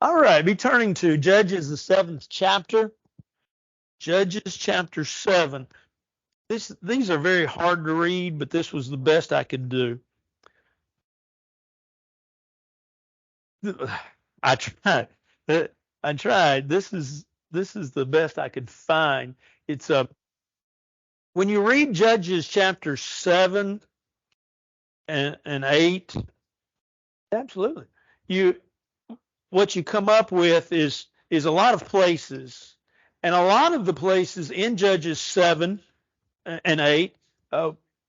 All right, be turning to Judges, the seventh chapter. Judges chapter 7. These are very hard to read, but this was the best I could do. I tried. I tried. This is the best I could find. It's when you read Judges chapter 7 and 8, absolutely. You what you come up with is a lot of places. And a lot of the places in Judges 7 and 8,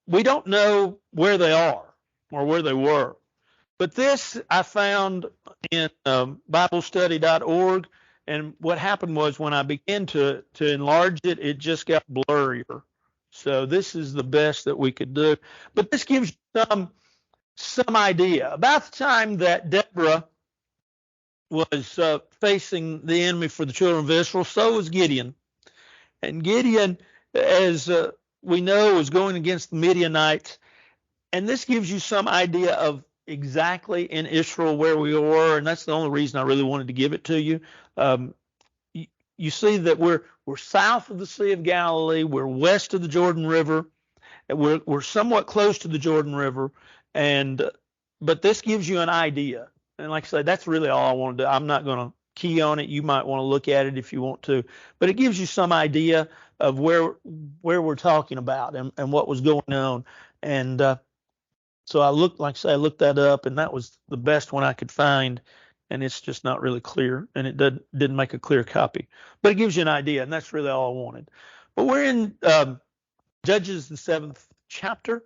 we don't know where they are or where they were. But this I found in BibleStudy.org, and what happened was when I began to enlarge it, it just got blurrier. So this is the best that we could do. But this gives you some idea. About the time that Deborah was facing the enemy for the children of Israel, so was Gideon. And Gideon, as we know, was going against the Midianites. And this gives you some idea of exactly in Israel where we were, and that's the only reason I really wanted to give it to you. You see that we're south of the Sea of Galilee, we're west of the Jordan River, and we're somewhat close to the Jordan River, and but this gives you an idea. And like I say, that's really all I want to do. I'm not going to key on it. You might want to look at it if you want to, but it gives you some idea of where we're talking about and what was going on. And so I looked, like I say, I looked that up, and that was the best one I could find. And it's just not really clear, and it didn't make a clear copy, but it gives you an idea, and that's really all I wanted. But we're in Judges, the seventh chapter,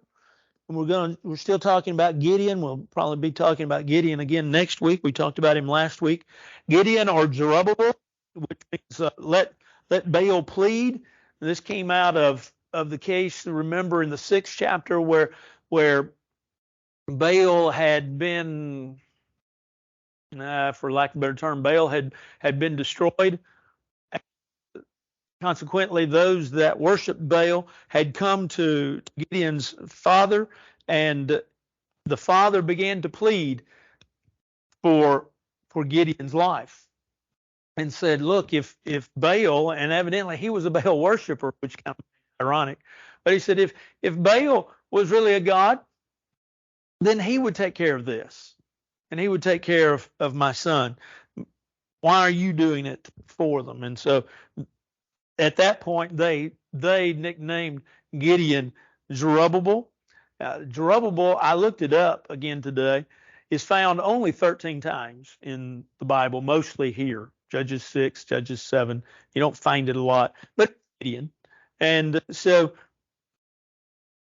and we're still talking about Gideon. We'll probably be talking about Gideon again next week. We talked about him last week. Gideon, or Zerubbabel, which means let Baal plead. This came out of the case, remember, in the sixth chapter where Baal had been, for lack of a better term, Baal had been destroyed. Consequently, those that worshiped Baal had come to Gideon's father, and the father began to plead for Gideon's life and said, look, if Baal, and evidently he was a Baal worshiper, which kind of ironic, but he said, if Baal was really a god, then he would take care of this, and he would take care of my son. Why are you doing it for them? And so at that point, they nicknamed Gideon Zerubbabel. Zerubbabel, I looked it up again today, is found only 13 times in the Bible, mostly here, Judges 6, Judges 7. You don't find it a lot, but Gideon. And so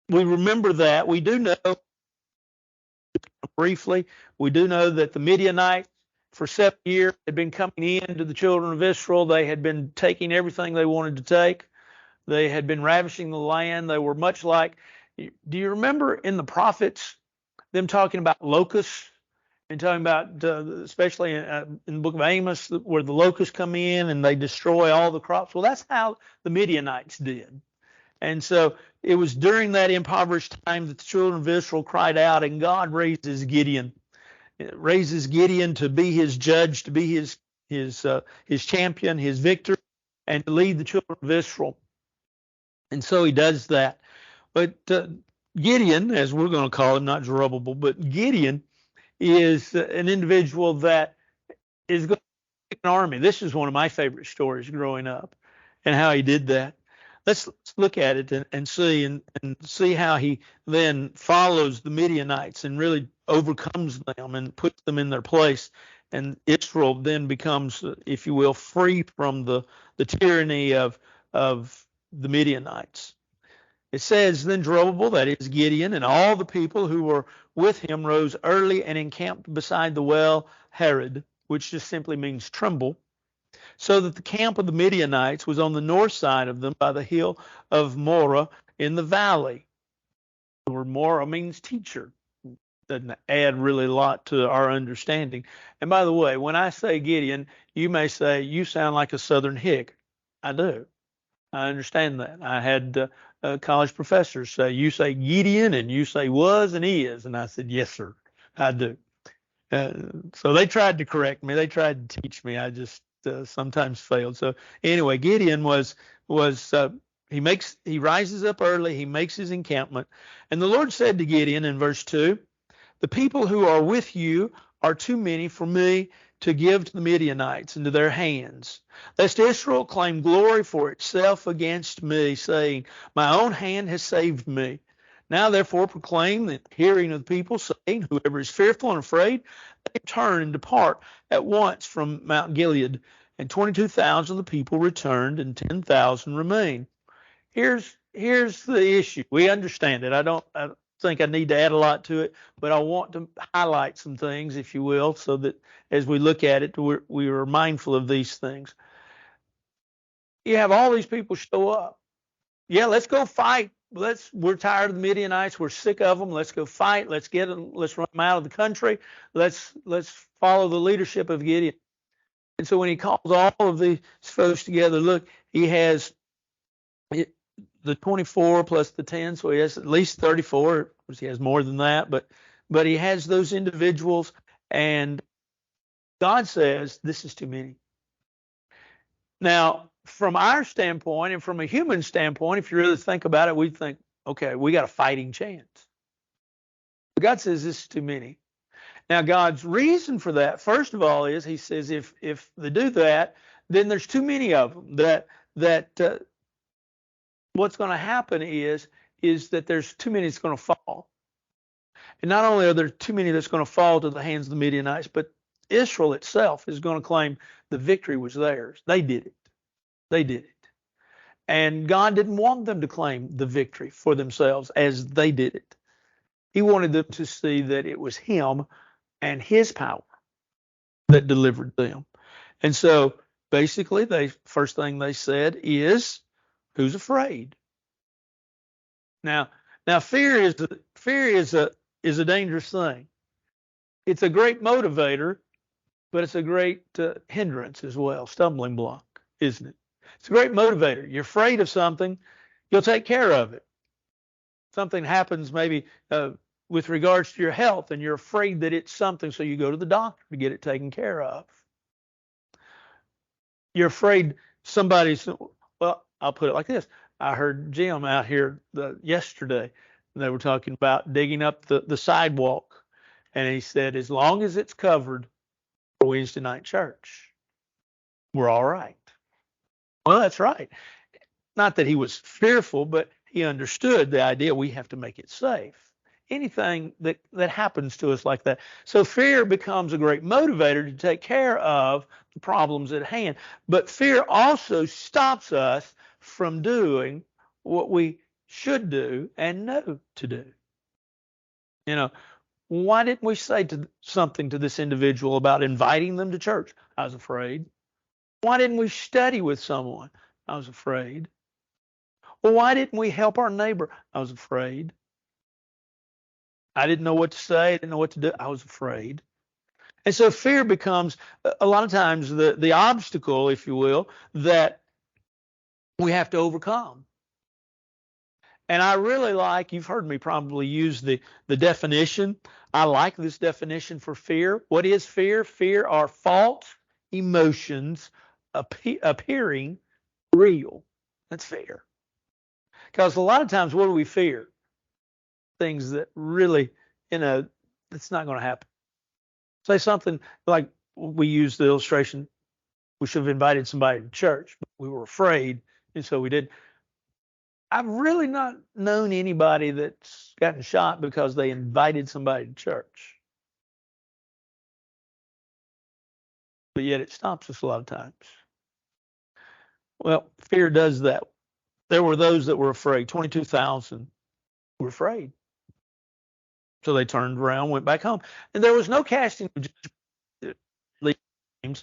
we remember that. We do know, briefly, we do know that the Midianites for 7 years had been coming in to the children of Israel. They had been taking everything they wanted to take. They had been ravishing the land. They were much like, do you remember in the prophets, them talking about locusts and talking about, especially in the book of Amos, where the locusts come in and they destroy all the crops? Well, that's how the Midianites did. And so it was during that impoverished time that the children of Israel cried out, and God raises Gideon. It raises Gideon to be his judge, to be his champion, his victor, and to lead the children of Israel. And so he does that. But Gideon, as we're going to call him, not Zerubbabel, but Gideon is an individual that is going to take an army. This is one of my favorite stories growing up, and how he did that. Let's look at it and see how he then follows the Midianites and really overcomes them and puts them in their place. And Israel then becomes, if you will, free from the tyranny of the Midianites. It says, then Zerubbabel, that is Gideon, and all the people who were with him rose early and encamped beside the well Harod, which just simply means tremble, so that the camp of the Midianites was on the north side of them by the hill of Moreh in the valley. The word Moreh means teacher. Doesn't add really a lot to our understanding. And by the way, when I say Gideon, you may say, you sound like a Southern hick. I do. I understand that. I had college professors say, you say Gideon, and you say was and is. And I said, yes, sir, I do. So they tried to correct me. They tried to teach me. I just sometimes failed. So anyway, Gideon was he rises up early. He makes his encampment, and the Lord said to Gideon in verse 2, "The people who are with you are too many for me to give to the Midianites into their hands, lest Israel claim glory for itself against me, saying, my own hand has saved me. Now therefore proclaim the hearing of the people, saying, whoever is fearful and afraid, they turn and depart at once from Mount Gilead." And 22,000 of the people returned, and 10,000 remained. Here's the issue. We understand it. I don't think I need to add a lot to it, but I want to highlight some things, if you will, so that as we look at it, we are mindful of these things. You have all these people show up. Yeah, let's go fight. We're tired of the Midianites. We're sick of them. Let's go fight. Let's get them. Let's run them out of the country. Let's follow the leadership of Gideon. And so when he calls all of these folks together, look, he has the 24 plus the 10, so he has at least 34. Of course, he has more than that, but he has those individuals, and God says this is too many. Now, from our standpoint and from a human standpoint, if you really think about it, we think, okay, we got a fighting chance. But God says this is too many. Now, God's reason for that, first of all, is he says if they do that, then there's too many of them. That what's going to happen is that there's too many that's going to fall. And not only are there too many that's going to fall to the hands of the Midianites, but Israel itself is going to claim the victory was theirs. They did it. They did it. And God didn't want them to claim the victory for themselves as they did it. He wanted them to see that it was him and his power that delivered them. And so basically, first thing they said is, who's afraid? Now fear is a dangerous thing. It's a great motivator, but it's a great hindrance as well, stumbling block, isn't it? It's a great motivator. You're afraid of something, you'll take care of it. Something happens maybe with regards to your health, and you're afraid that it's something, so you go to the doctor to get it taken care of. You're afraid somebody's, well, I'll put it like this. I heard Jim out here yesterday. They were talking about digging up the sidewalk. And he said, as long as it's covered for Wednesday night church, we're all right. Well, that's right. Not that he was fearful, but he understood the idea we have to make it safe. Anything that happens to us like that. So fear becomes a great motivator to take care of the problems at hand. But fear also stops us from doing what we should do and know to do. You know, why didn't we say something to this individual about inviting them to church? I was afraid. Why didn't we study with someone? I was afraid. Well, why didn't we help our neighbor? I was afraid. I didn't know what to say. I didn't know what to do. I was afraid. And so fear becomes a lot of times the obstacle, if you will, that we have to overcome. And I really like, you've heard me probably use the definition. I like this definition for fear. What is fear? Fear are false emotions appearing real. That's fear. Because a lot of times, what do we fear? Things that really, it's not going to happen. Say something like we used the illustration, we should have invited somebody to church, but we were afraid, and so we did. I've really not known anybody that's gotten shot because they invited somebody to church. But yet it stops us a lot of times. Well, fear does that. There were those that were afraid. 22,000 were afraid. So they turned around, went back home. And there was no casting of judgment.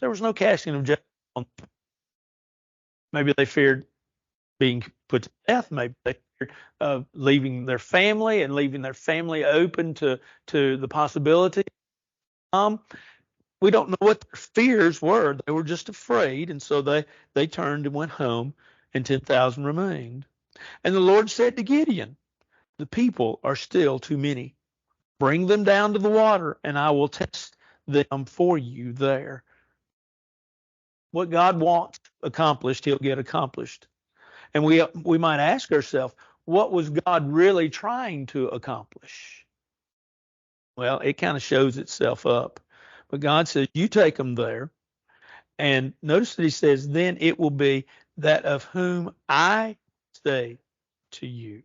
There was no casting of judgment on them. Maybe they feared being put to death. Maybe they feared leaving their family and leaving their family open to the possibility. We don't know what their fears were. They were just afraid. And so they turned and went home, and 10,000 remained. And the Lord said to Gideon, the people are still too many. Bring them down to the water, and I will test them for you there. What God wants accomplished, he'll get accomplished. And we might ask ourselves, what was God really trying to accomplish? Well, it kind of shows itself up. But God says, you take them there. And notice that he says, then it will be that of whom I say to you.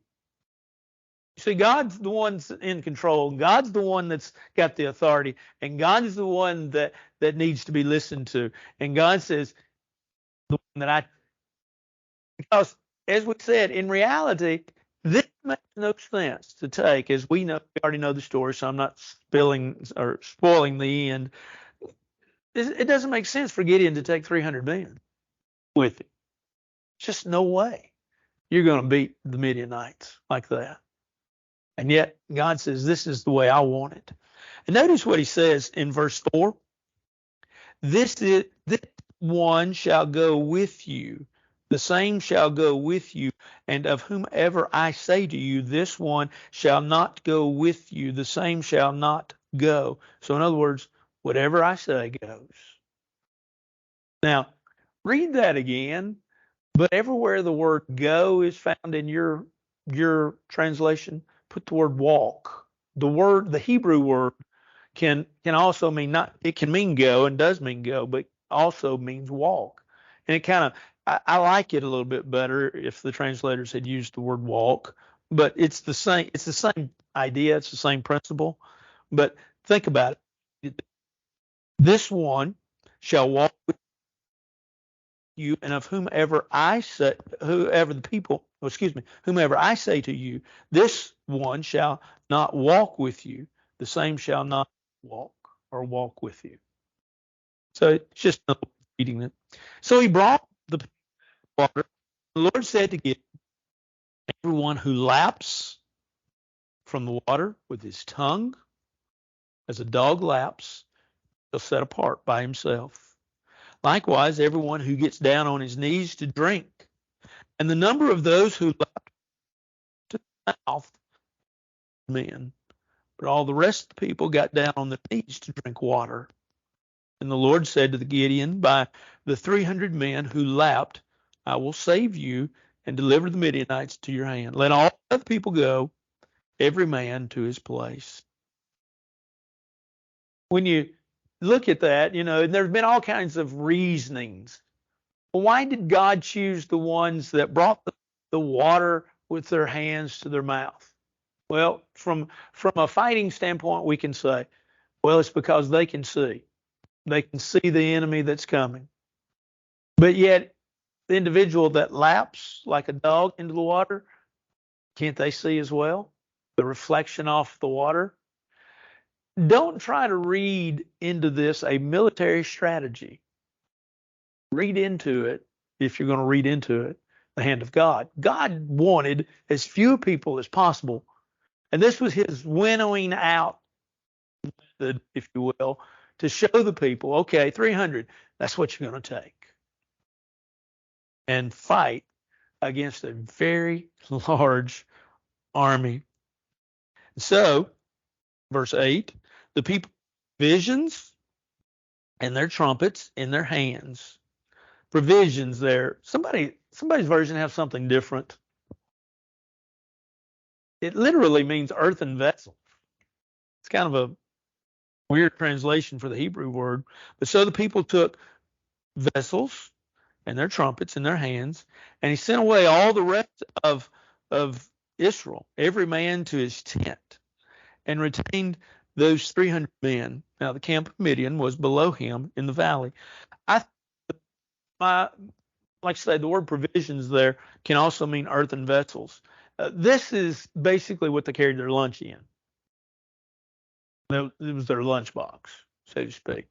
See, God's the one that's in control. God's the one that's got the authority. And God is the one that needs to be listened to. And God says, the one that I, because as we said, in reality, this makes no sense to take, as we already know the story, so I'm not spilling or spoiling the end. It doesn't make sense for Gideon to take 300 men with him. Just no way you're going to beat the Midianites like that. And yet God says, this is the way I want it. And notice what he says in verse 4. This one shall go with you. The same shall go with you. And of whomever I say to you, this one shall not go with you. The same shall not go. So in other words, whatever I say goes. Now, read that again. But everywhere the word go is found in your translation, put the word walk. The Hebrew word can also mean it can mean go and does mean go, but also means walk. And it kind of, I like it a little bit better if the translators had used the word walk, but it's the same idea, it's the same principle. But think about it. This one shall walk with you, and of whomever I say to you, this one shall not walk with you, the same shall not walk with you. So it's just reading it. So he brought the water. The Lord said to Gideon, everyone who laps from the water with his tongue, as a dog laps, he'll set apart by himself. Likewise, everyone who gets down on his knees to drink. And the number of those who lapped to the mouth, men, but all the rest of the people got down on their knees to drink water. And the Lord said to the Gideon, by the 300 men who lapped, I will save you and deliver the Midianites to your hand. Let all the other people go, every man to his place. When you look at that, and there's been all kinds of reasonings. Well, why did God choose the ones that brought the water with their hands to their mouth? Well, from a fighting standpoint, we can say, well, it's because they can see. They can see the enemy that's coming. But yet, the individual that laps like a dog into the water, can't they see as well? The reflection off the water. Don't try to read into this a military strategy. Read into it, if you're going to read into it, the hand of God. God wanted as few people as possible. And this was his winnowing out method, if you will, to show the people, okay, 300, that's what you're going to take. And fight against a very large army. So, verse 8, the people visions and their trumpets in their hands. Provisions there. Somebody's version has something different. It literally means earthen vessel. It's kind of a weird translation for the Hebrew word. But so the people took vessels and their trumpets in their hands, and he sent away all the rest of Israel, every man to his tent, and retained those 300 men. Now the camp of Midian was below him in the valley. Like I say, the word provisions there can also mean earthen vessels. This is basically what they carried their lunch in. It was their lunchbox, so to speak.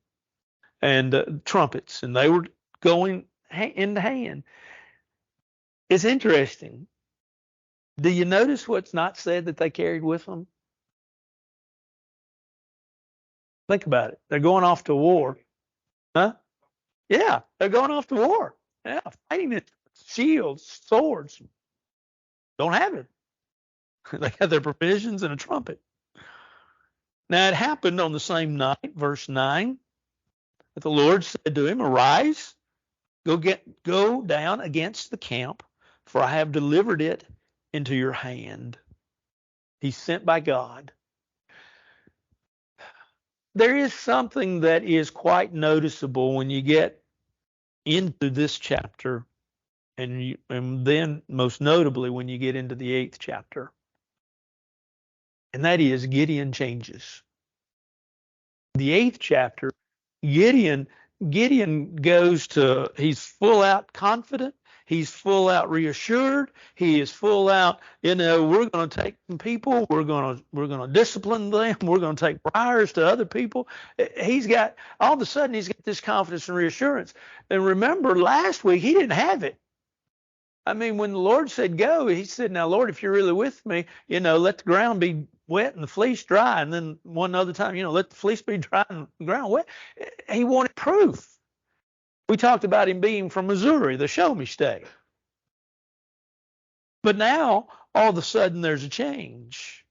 And trumpets, and they were going hand to hand. It's interesting. Do you notice what's not said that they carried with them? Think about it. They're going off to war. Huh? Yeah, they're going off to war. Yeah, fighting it. Shields, swords. Don't have it. They have their provisions and a trumpet. Now it happened on the same night, verse 9, that the Lord said to him, Arise, go down against the camp, for I have delivered it into your hand. He's sent by God. There is something that is quite noticeable when you get into this chapter, and then most notably when you get into the 8th chapter. And that is Gideon changes. The 8th chapter, Gideon goes to, he's full out confident. He's full out reassured. He is full out, we're going to take some people. We're going to discipline them. We're going to take briars to other people. He's got, all of a sudden, he's got this confidence and reassurance. And remember, last week, he didn't have it. I mean, when the Lord said go, he said, now, Lord, if you're really with me, let the ground be wet and the fleece dry. And then one other time, let the fleece be dry and the ground wet. He wanted proof. We talked about him being from Missouri, the show me state. But now, all of a sudden, there's a change.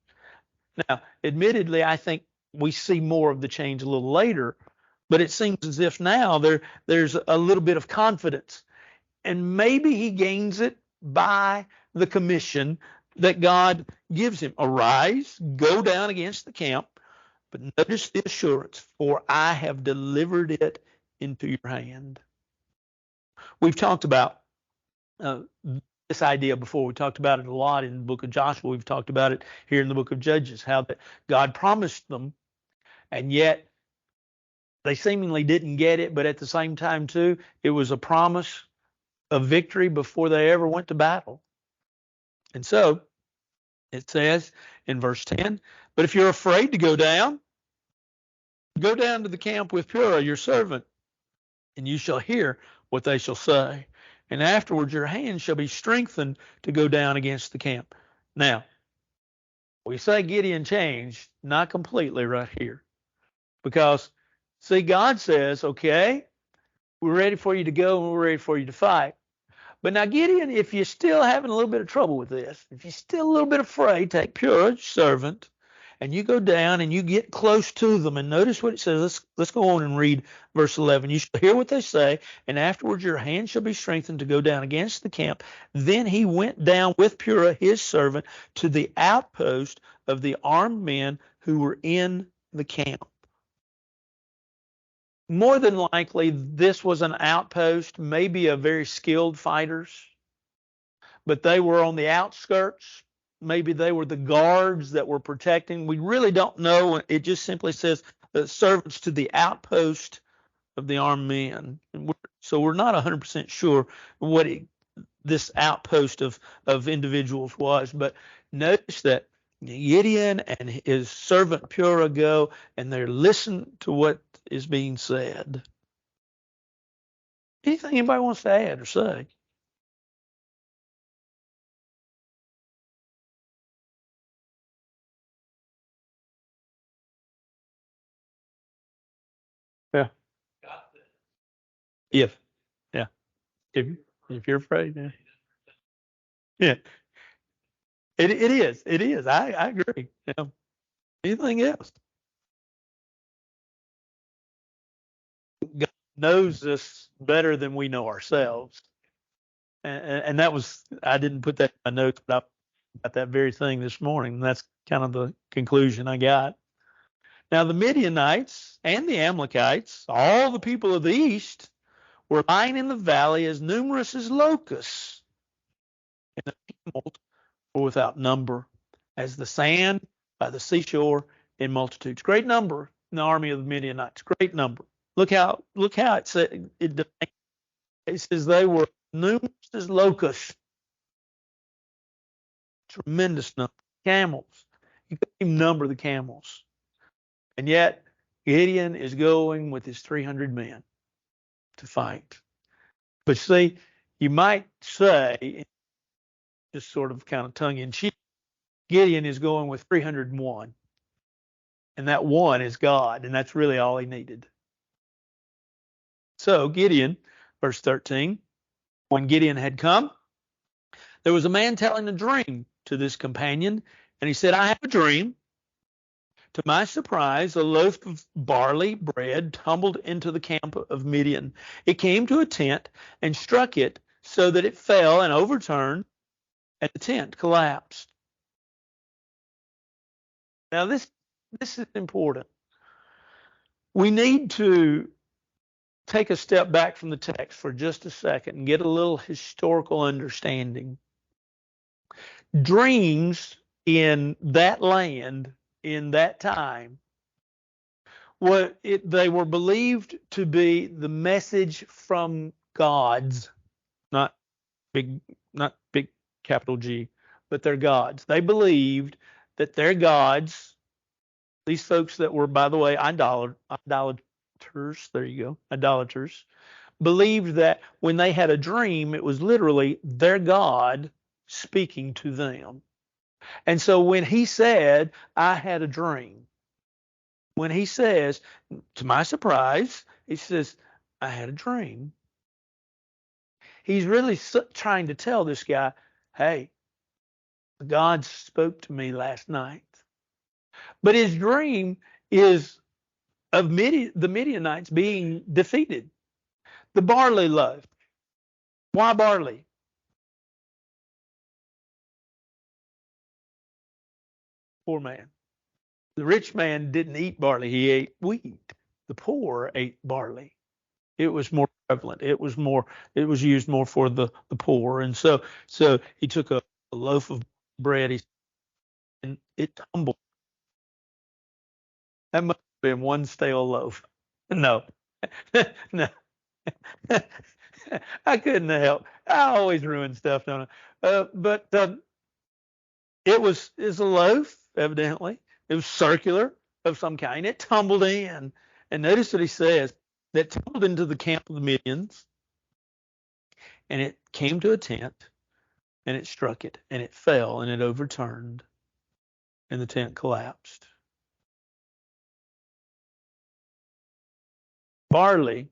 Now, admittedly, I think we see more of the change a little later, but it seems as if now there's a little bit of confidence. And maybe he gains it by the commission that God gives him. Arise, go down against the camp, but notice the assurance, for I have delivered it into your hand. We've talked about this idea before. We talked about it a lot in the book of Joshua. We've talked about it here in the book of Judges, how that God promised them, and yet they seemingly didn't get it, but at the same time, too, it was a promise of victory before they ever went to battle. And so it says in verse 10, but if you're afraid to go down to the camp with Purah, your servant, and you shall hear what they shall say. And afterwards your hand shall be strengthened to go down against the camp. Now, we say Gideon changed, not completely right here. Because, see, God says, okay, we're ready for you to go and we're ready for you to fight. But now, Gideon, if you're still having a little bit of trouble with this, if you're still a little bit afraid, take Purah, servant, and you go down and you get close to them. And notice what it says. Let's go on and read verse 11. You shall hear what they say, and afterwards your hand shall be strengthened to go down against the camp. Then he went down with Purah, his servant, to the outpost of the armed men who were in the camp. More than likely, this was an outpost, maybe of very skilled fighters, but they were on the outskirts. Maybe they were the guards that were protecting. We really don't know. It just simply says the servants to the outpost of the armed men. So we're not 100% sure what this outpost of individuals was. But notice that Gideon and his servant Purah go, and they listen to what is being said. Anything anybody wants to add or say? Yeah. If, yeah. If you're afraid, yeah. Yeah. It is. It is. I agree. Yeah. Anything else? God knows us better than we know ourselves. And that was, I didn't put that in my notes, but I got that very thing this morning. And that's kind of the conclusion I got. Now, the Midianites and the Amalekites, all the people of the east, were lying in the valley as numerous as locusts, and the tumult were without number, as the sand by the seashore in multitudes. Great number in the army of the Midianites. Great number. Look how it said. It says they were numerous as locusts. Tremendous number. Camels. You couldn't even number the camels. And yet Gideon is going with his 300 men to fight. But see, you might say, just sort of kind of tongue in cheek, Gideon is going with 301. And that one is God, and that's really all he needed. So Gideon, verse 13, when Gideon had come, there was a man telling a dream to this companion, and he said, I have a dream. To my surprise, a loaf of barley bread tumbled into the camp of Midian. It came to a tent and struck it so that it fell and overturned, and the tent collapsed. Now, this is important. We need to take a step back from the text for just a second and get a little historical understanding. Dreams in that land, in that time, they were believed to be the message from gods, not big capital G, but their gods. They believed that their gods, these folks that were, by the way, idolaters, there you go, idolaters, believed that when they had a dream, it was literally their God speaking to them. And so when he said, I had a dream, when he says, to my surprise, he says, I had a dream, he's really trying to tell this guy, hey, God spoke to me last night. But his dream is of the Midianites being defeated. The barley loaf. Why barley? Poor man. The rich man didn't eat barley, he ate wheat. The poor ate barley. It was more prevalent. It was used more for the poor. And so he took a loaf of bread and it tumbled. That must have been one stale loaf. No. No. I couldn't help. I always ruin stuff, don't I? But it's a loaf, evidently. It was circular of some kind. It tumbled in. And notice what he says, that tumbled into the camp of the Midians, and it came to a tent, and it struck it, and it fell, and it overturned, and the tent collapsed. Barley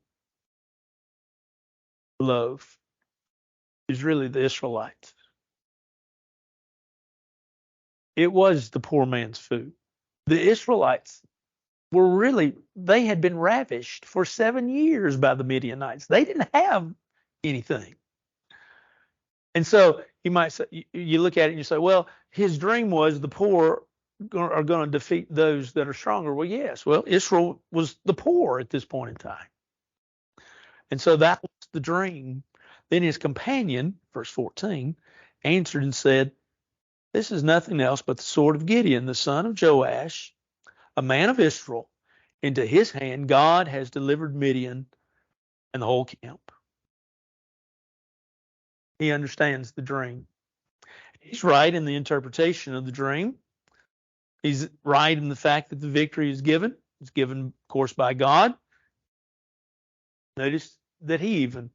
loaf is really the Israelites. It was the poor man's food. The Israelites they had been ravished for 7 years by the Midianites. They didn't have anything. And so you might say, you look at it and you say, well, his dream was the poor are going to defeat those that are stronger. Well, yes. Well, Israel was the poor at this point in time. And so that was the dream. Then his companion, verse 14, answered and said, this is nothing else but the sword of Gideon, the son of Joash, a man of Israel. Into his hand God has delivered Midian and the whole camp. He understands the dream. He's right in the interpretation of the dream. He's right in the fact that the victory is given. It's given, of course, by God. Notice that he even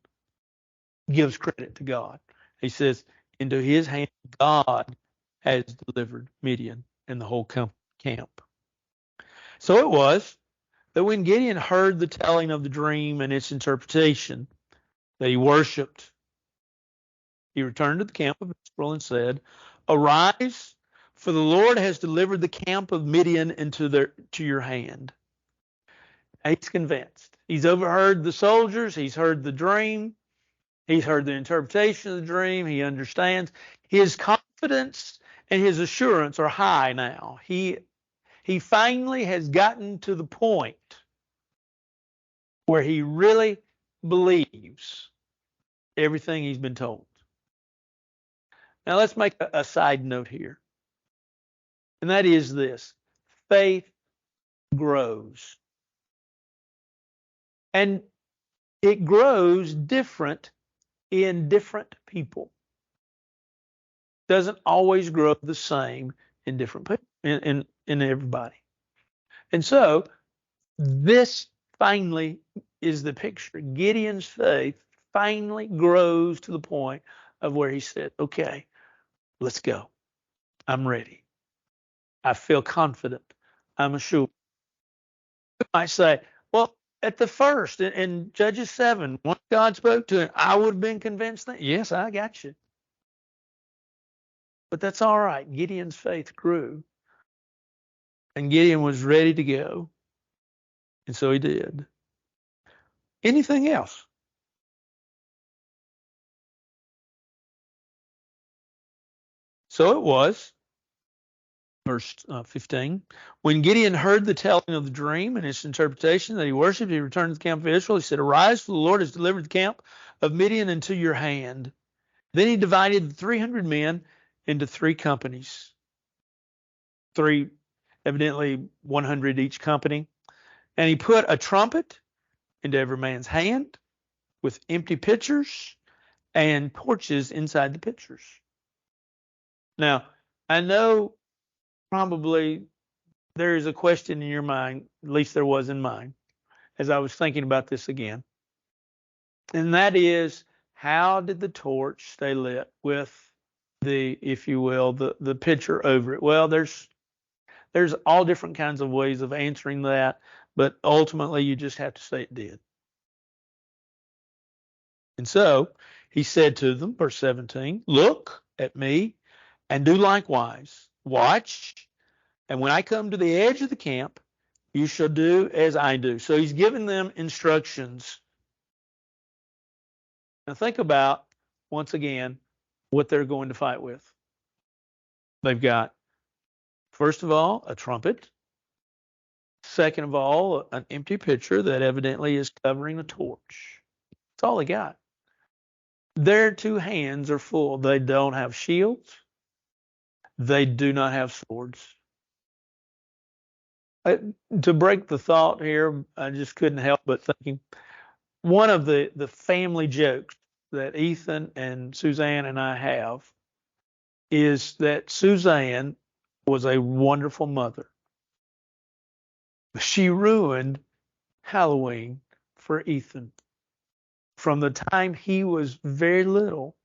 gives credit to God. He says, into his hand God has delivered Midian and the whole camp. So it was that when Gideon heard the telling of the dream and its interpretation, that he worshiped. He returned to the camp of Israel and said, arise, for the Lord has delivered the camp of Midian to your hand. And he's convinced. He's overheard the soldiers. He's heard the dream. He's heard the interpretation of the dream. He understands. His confidence and his assurance are high now. He finally has gotten to the point where he really believes everything he's been told. Now let's make a side note here. And that is this. Faith grows. And it grows different in different people. Doesn't always grow the same in different people, in everybody. And so this finally is the picture. Gideon's faith finally grows to the point of where he said, okay, let's go. I'm ready. I feel confident. I'm assured. You might say, well, at the first in Judges 7, once God spoke to him, I would have been convinced that, yes, I got you. But that's all right. Gideon's faith grew. And Gideon was ready to go. And so he did. Anything else? So it was, verse 15, when Gideon heard the telling of the dream and its interpretation that he worshipped, he returned to the camp of Israel. He said, "Arise, for the Lord has delivered the camp of Midian into your hand." Then he divided the 300 men into three companies, three, evidently 100 each company. And he put a trumpet into every man's hand with empty pitchers and torches inside the pitchers. Now, I know probably there is a question in your mind, at least there was in mine, as I was thinking about this again. And that is, how did the torch stay lit with the, if you will, the pitcher over it? Well, there's all different kinds of ways of answering that, but ultimately you just have to say it did. And so he said to them, verse 17, "Look at me and do likewise. Watch, and when I come to the edge of the camp, you shall do as I do." So he's giving them instructions. Now think about, once again, what they're going to fight with. They've got, first of all, a trumpet. Second of all, an empty pitcher that evidently is covering a torch. That's all they got. Their two hands are full. They don't have shields. They do not have swords. To break the thought here, I just couldn't help but thinking, one of the family jokes that Ethan and Suzanne and I have is that Suzanne was a wonderful mother. She ruined Halloween for Ethan. From the time he was very little,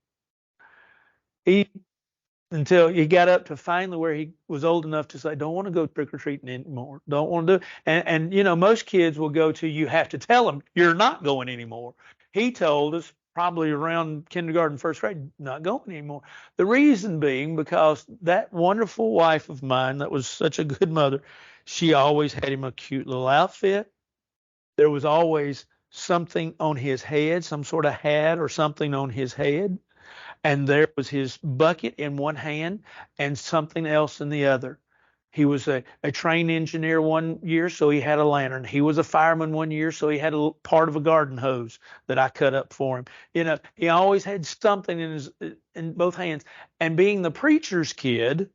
until he got up to finally where he was old enough to say, "Don't want to go trick or treating anymore. Don't want to do." And you know, most kids will go to, you have to tell them you're not going anymore. He told us probably around kindergarten, first grade, not going anymore. The reason being because that wonderful wife of mine, that was such a good mother, she always had him a cute little outfit. There was always something on his head, some sort of hat or something on his head. And there was his bucket in one hand and something else in the other. He was a train engineer one year, so he had a lantern. He was a fireman one year, so he had a part of a garden hose that I cut up for him. You know, he always had something in both hands. And being the preacher's kid,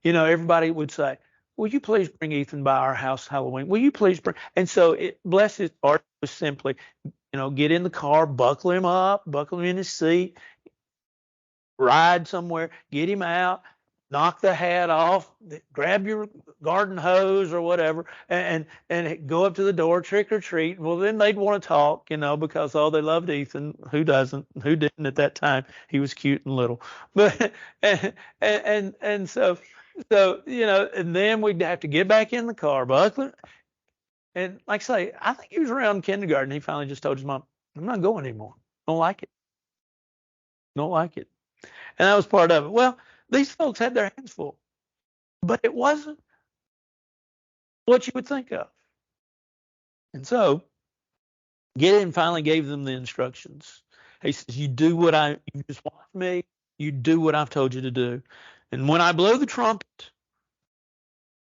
you know, everybody would say, "Will you please bring Ethan by our house Halloween? Will you please bring?" And so it, bless his heart, was simply, you know, get in the car, buckle him up, buckle him in his seat, ride somewhere, get him out, knock the hat off, grab your garden hose or whatever, and go up to the door, trick or treat. Well, then they'd want to talk, you know, because they loved Ethan. Who doesn't? Who didn't at that time? He was cute and little, but and so you know, and then we'd have to get back in the car, buckle. And like I say, I think he was around kindergarten. He finally just told his mom, "I'm not going anymore. Don't like it. Don't like it." And that was part of it. Well, these folks had their hands full, but it wasn't what you would think of. And so Gideon finally gave them the instructions. He says, "You do what you just watch me. You do what I've told you to do. And when I blow the trumpet,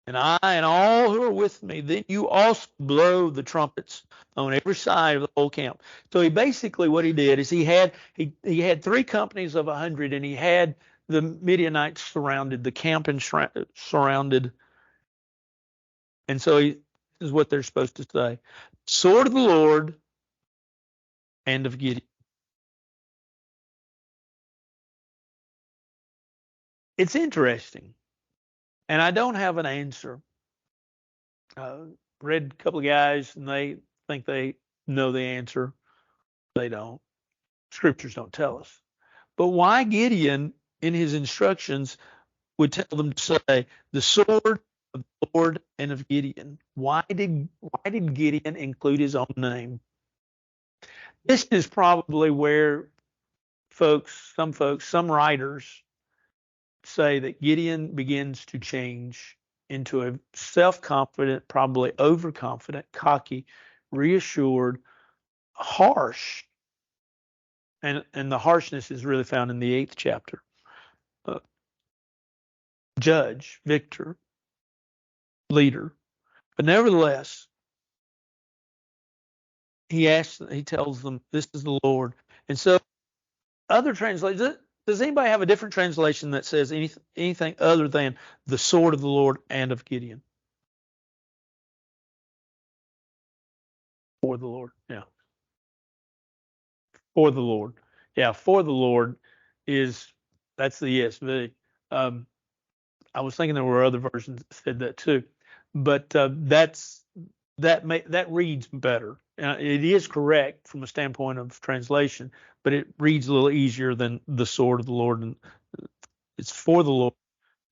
and I and all who are with me, then you also blow the trumpets on every side of the whole camp." So he basically, what he did is he had three companies of 100, and he had the Midianites surrounded, the camp and surrounded. And so this is what they're supposed to say: "Sword of the Lord and of Gideon." It's interesting, and I don't have an answer. Read a couple of guys, and they think they know the answer. They don't. Scriptures don't tell us. But why Gideon, in his instructions, would tell them to say, "The sword of the Lord and of Gideon"? Why did Gideon include his own name? This is probably where some writers say that Gideon begins to change into a self-confident, probably overconfident, cocky, reassured, harsh, and the harshness is really found in the 8th chapter. Judge, victor, leader. But nevertheless, he tells them, this is the Lord. And so other translations, does anybody have a different translation that says anything other than the sword of the Lord and of Gideon? For the Lord, yeah. For the Lord. Yeah, for the Lord that's the ESV. I was thinking there were other versions that said that too, but that reads better. It is correct from a standpoint of translation, but it reads a little easier than the sword of the Lord, and it's for the Lord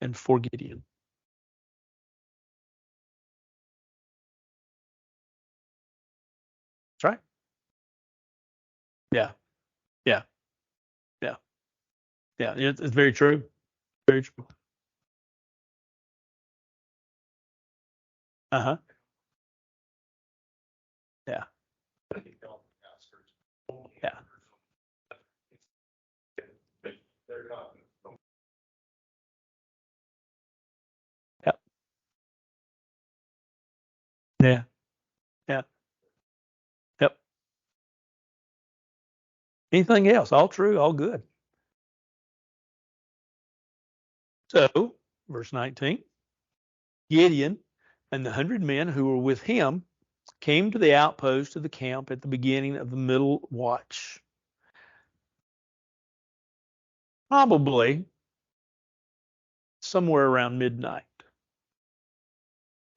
and for Gideon. That's right. Yeah, yeah, yeah, yeah. It's very true. Very true. Uh-huh. Yeah. Yeah. Yep. Yeah. Yeah. Yep. Anything else? All true, all good. So, verse 19, Gideon and the 100 men who were with him came to the outpost of the camp at the beginning of the middle watch. Probably somewhere around midnight.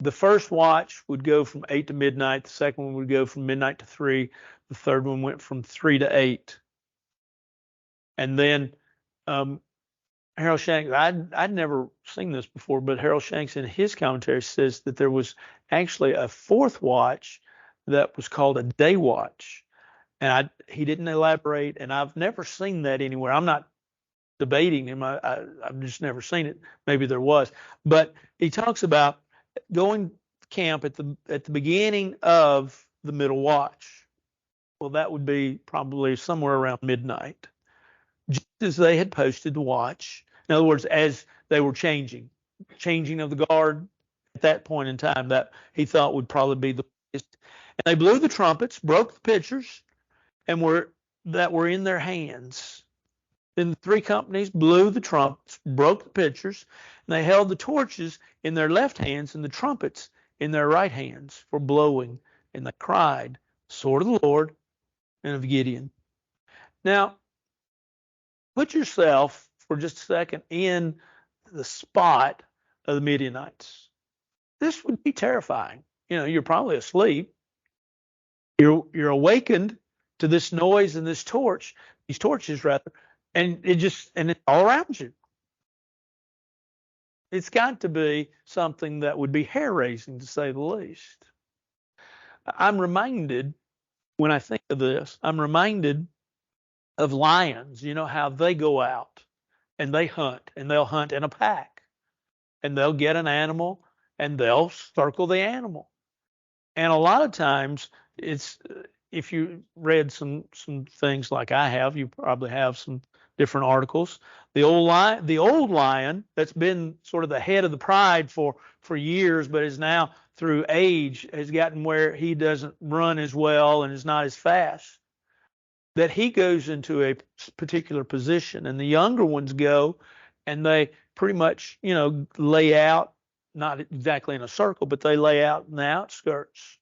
The first watch would go from 8 to midnight. The second one would go from midnight to 3. The third one went from 3 to 8. And then Harold Shanks, I'd never seen this before, but Harold Shanks in his commentary says that there was actually a fourth watch that was called a day watch. And he didn't elaborate, and I've never seen that anywhere. I'm not debating him. I've just never seen it. Maybe there was, but he talks about going to camp at the beginning of the middle watch. Well, that would be probably somewhere around midnight, just as they had posted the watch. In other words, as they were changing of the guard at that point in time, that he thought would probably be the best. And they blew the trumpets, broke the pitchers, and were in their hands. Then the 3 companies blew the trumpets, broke the pitchers, and they held the torches in their left hands and the trumpets in their right hands for blowing. And they cried, sword of the Lord and of Gideon. Now, put yourself for just a second in the spot of the Midianites. This would be terrifying. You're probably asleep. You're awakened to this noise and these torches rather, and it's all around you. It's got to be something that would be hair-raising, to say the least. I'm reminded, when I think of this, I'm reminded of lions. You know how they go out and they hunt, and they'll hunt in a pack, and they'll get an animal and they'll circle the animal. And a lot of times it's, if you read some things like I have, you probably have some different articles. The old lion that's been sort of the head of the pride for years, but is now through age has gotten where he doesn't run as well and is not as fast, that he goes into a particular position, and the younger ones go and they pretty much, lay out, not exactly in a circle, but they lay out in the outskirts.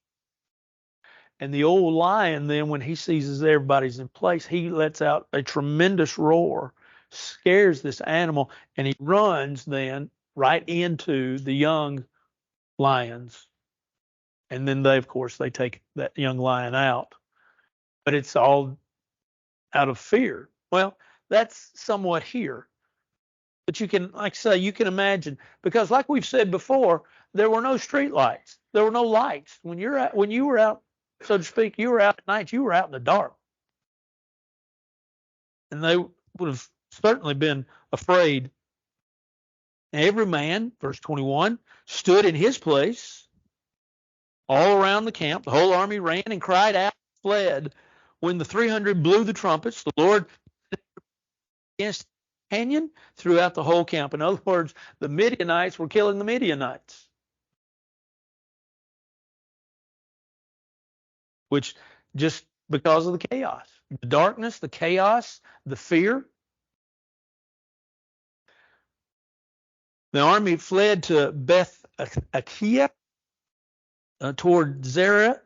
And the old lion, then, when he sees everybody's in place, he lets out a tremendous roar, scares this animal, and he runs then right into the young lions. And then they take that young lion out. But it's all out of fear. Well, that's somewhat here. But you can, like I say, you can imagine, because like we've said before, there were no street lights. There were no lights. When you were out, so to speak, you were out at night, you were out in the dark. And they would have certainly been afraid Every man, verse 21, stood in his place all around the camp. The whole army ran and cried out, fled. When the 300 blew the trumpets, the Lord against Hanyon throughout the whole camp. In other words, the Midianites were killing the Midianites, which just because of the chaos, the darkness, the chaos, the fear. The army fled to Beth Achiah toward Zerah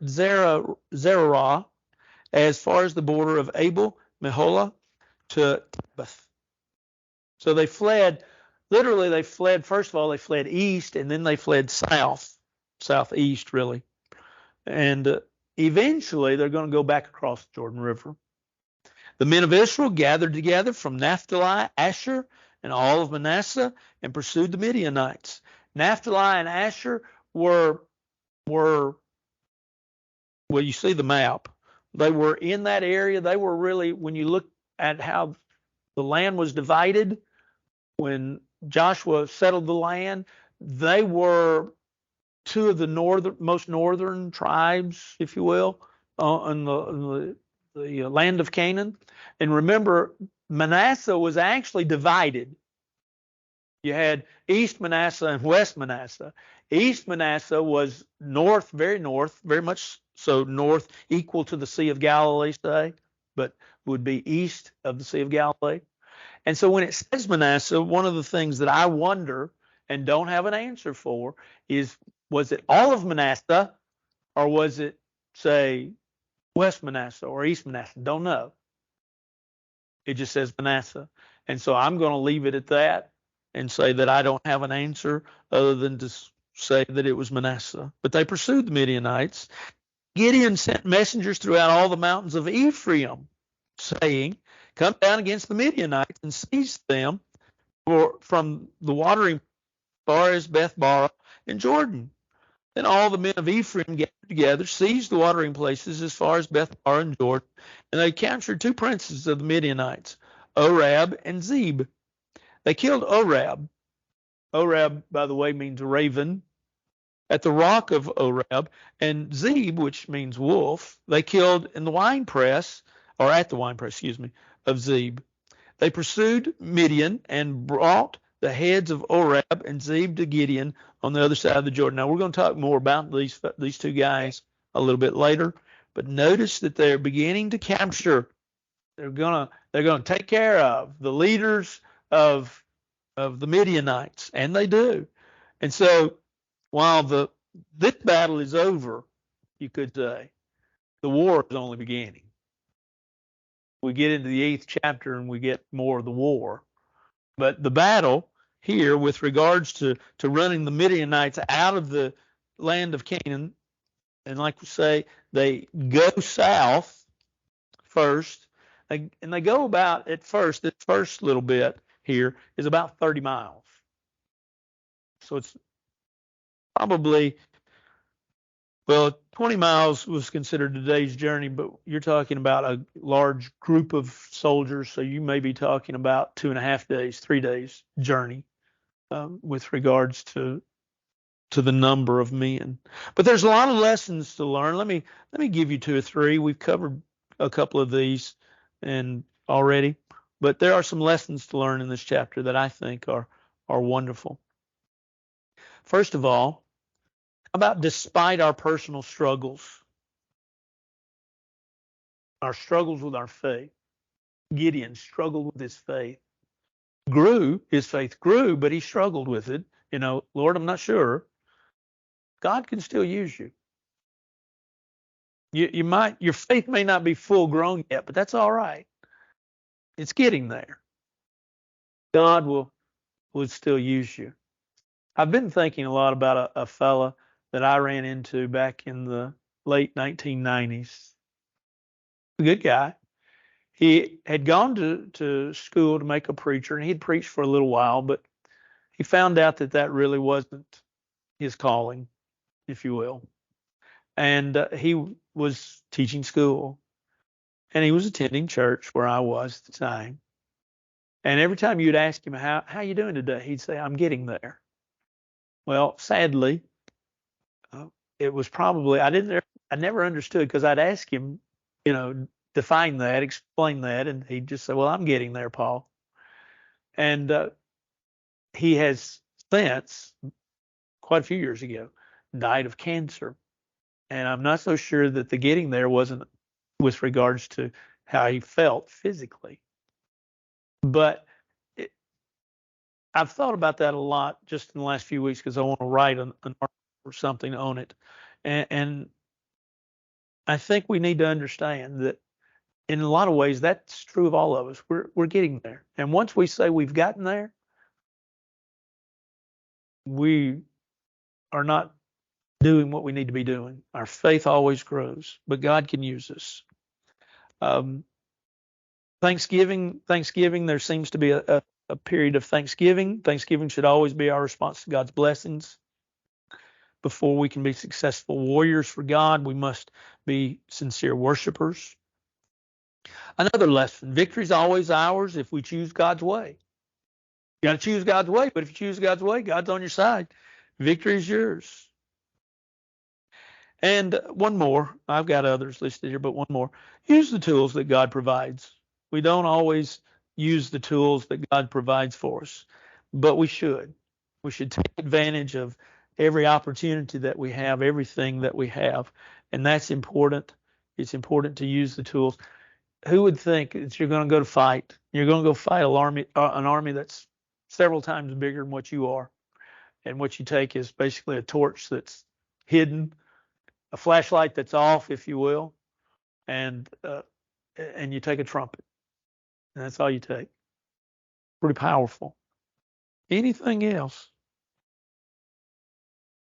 as far as the border of Abel Meholah to Tabbath. So they fled. Literally, they fled. First of all, they fled east, and then they fled southeast, really. And eventually, they're going to go back across the Jordan River. The men of Israel gathered together from Naphtali, Asher, and all of Manasseh and pursued the Midianites. Naphtali and Asher were well, you see the map. They were in that area. They were really, when you look at how the land was divided, when Joshua settled the land, they were two of the most northern tribes, if you will, in the land of Canaan. And remember, Manasseh was actually divided. You had East Manasseh and West Manasseh. East Manasseh was north, very much so north, equal to the Sea of Galilee, say, but would be east of the Sea of Galilee. And so when it says Manasseh, one of the things that I wonder and don't have an answer for is, was it all of Manasseh, or was it, say, West Manasseh or East Manasseh? Don't know. It just says Manasseh. And so I'm going to leave it at that and say that I don't have an answer other than to say that it was Manasseh. But they pursued the Midianites. Gideon sent messengers throughout all the mountains of Ephraim, saying, come down against the Midianites and seize them from the watering far as Beth-barah and Jordan. Then all the men of Ephraim gathered together, seized the watering places as far as Beth-barah and Jordan, and they captured two princes of the Midianites, Orab and Zeb. They killed Orab. Orab, by the way, means raven. At the rock of Orab, and Zeb, which means wolf, they killed in the winepress, or at the winepress, of Zeb. They pursued Midian and brought the heads of Orab and Zeb to Gideon on the other side of the Jordan. Now, we're going to talk more about these two guys a little bit later, but notice that they're beginning to capture. They're going to take care of the leaders of the Midianites, and they do. And so while this battle is over, you could say, the war is only beginning. We get into the 8th chapter and we get more of the war. But the battle here with regards to running the Midianites out of the land of Canaan, and like we say, they go south first, and they go about this first little bit here is about 30 miles. So it's probably, 20 miles was considered today's journey, but you're talking about a large group of soldiers, so you may be talking about 2.5 days, 3 days journey with regards to the number of men. But there's a lot of lessons to learn. Let me give you 2 or 3. We've covered a couple of these and already, but there are some lessons to learn in this chapter that I think are wonderful. First of all, about despite our personal struggles, our struggles with our faith. Gideon struggled with his faith. His faith grew, but he struggled with it. Lord, I'm not sure. God can still use you. Your faith may not be full grown yet, but that's all right. It's getting there. God would still use you. I've been thinking a lot about a fella that I ran into back in the late 1990s. A good guy. He had gone to school to make a preacher, and he'd preached for a little while, but he found out that really wasn't his calling, if you will. And he was teaching school, and he was attending church where I was at the time. And every time you'd ask him, how you doing today? He'd say, I'm getting there. Well, sadly, it was probably, I never understood because I'd ask him, define that, explain that. And he'd just say, well, I'm getting there, Paul. And he has since, quite a few years ago, died of cancer. And I'm not so sure that the getting there wasn't with regards to how he felt physically. But I've thought about that a lot just in the last few weeks because I want to write an article or something on it. And I think we need to understand that in a lot of ways, that's true of all of us. We're getting there. And once we say we've gotten there, we are not doing what we need to be doing. Our faith always grows, but God can use us. Thanksgiving, there seems to be a period of Thanksgiving. Thanksgiving should always be our response to God's blessings. Before we can be successful warriors for God, we must be sincere worshipers. Another lesson, victory is always ours if we choose God's way. You got to choose God's way, but if you choose God's way, God's on your side. Victory is yours. And one more, I've got others listed here, but one more. Use the tools that God provides. We don't always use the tools that God provides for us, but we should. We should take advantage of every opportunity that we have, everything that we have, and that's important. It's important to use the tools. Who would think that you're going to go to fight? You're going to go fight an army that's several times bigger than what you are, and what you take is basically a torch that's hidden, a flashlight that's off, if you will, and you take a trumpet, and that's all you take. Pretty powerful. Anything else?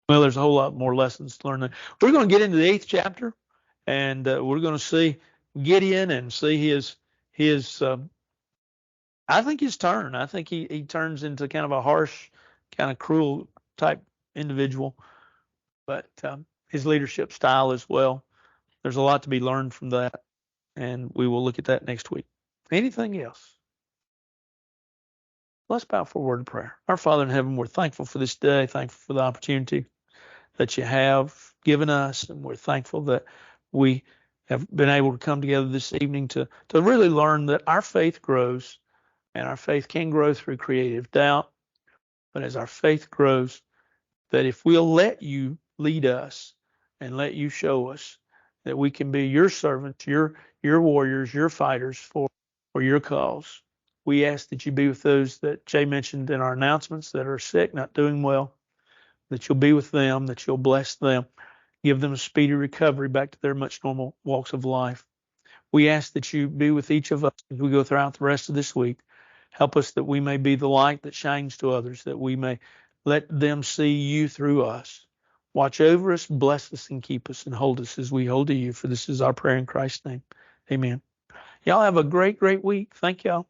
Well, there's a whole lot more lessons to learn there. We're going to get into the 8th chapter, and we're going to see Gideon and see his I think his turn. I think he turns into kind of a harsh, kind of cruel type individual, but his leadership style as well. There's a lot to be learned from that, and we will look at that next week. Anything else? Let's bow for a word of prayer. Our Father in heaven, we're thankful for this day, thankful for the opportunity that you have given us, and we're thankful that we have been able to come together this evening to really learn that our faith grows, and our faith can grow through creative doubt. But as our faith grows, that if we'll let you lead us and let you show us that we can be your servants, your warriors, your fighters for your cause. We ask that you be with those that Jay mentioned in our announcements that are sick, not doing well, that you'll be with them, that you'll bless them, give them a speedy recovery back to their much normal walks of life. We ask that you be with each of us as we go throughout the rest of this week. Help us that we may be the light that shines to others, that we may let them see you through us. Watch over us, bless us, and keep us, and hold us as we hold to you. For this is our prayer in Christ's name. Amen. Y'all have a great, great week. Thank y'all.